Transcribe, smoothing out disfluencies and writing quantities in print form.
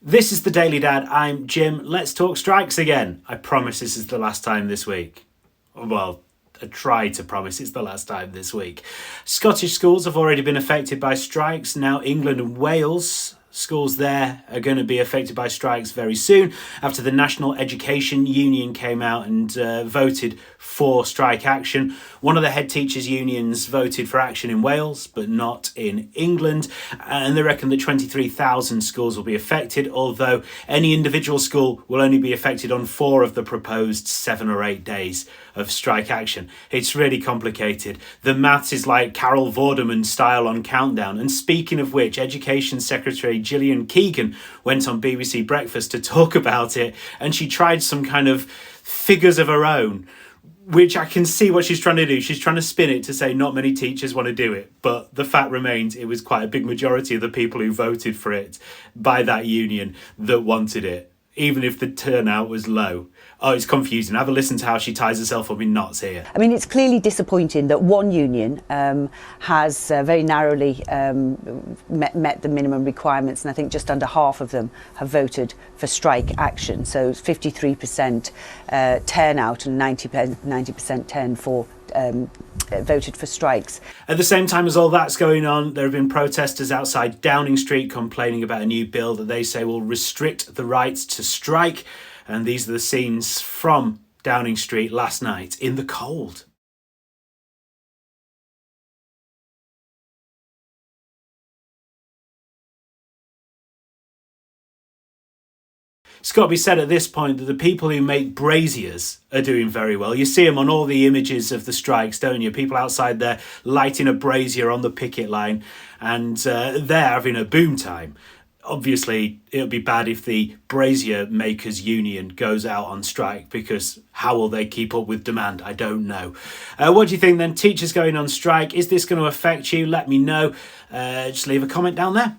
This is the Daily Dad. I'm Jim. Let's talk strikes again. I promise this is the last time this week. Well, I try to promise it's the last time this week. Scottish schools have already been affected by strikes. Now England and Wales, schools there are going to be affected by strikes very soon after the National Education Union came out and voted for strike action. One of the head teachers' unions voted for action in Wales, but not in England. And they reckon that 23,000 schools will be affected, although any individual school will only be affected on 4 of the proposed 7 or 8 days of strike action. It's really complicated. The maths is like Carol Vorderman style on Countdown. And speaking of which, Education Secretary Gillian Keegan went on BBC Breakfast to talk about it, and she tried some kind of figures of her own, which I can see what she's trying to do. She's trying to spin it to say not many teachers want to do it. But the fact remains it was quite a big majority of the people who voted for it by that union that wanted it, even if the turnout was low. Oh, it's confusing. Have a listen to how she ties herself up in knots here. I mean, it's clearly disappointing that one union has very narrowly met the minimum requirements, and I think just under half of them have voted for strike action. So 53% turnout and 90% turn for voted for strikes. At the same time as all that's going on, there have been protesters outside Downing Street complaining about a new bill that they say will restrict the right to strike. And these are the scenes from Downing Street last night in the cold. It's got to be said at this point that the people who make braziers are doing very well. You see them on all the images of the strikes, don't you? People outside there lighting a brazier on the picket line, and they're having a boom time. Obviously, it'll be bad if the brazier makers union goes out on strike, because how will they keep up with demand? I don't know. What do you think then? Teachers going on strike, is this going to affect you? Let me know. Just leave a comment down there.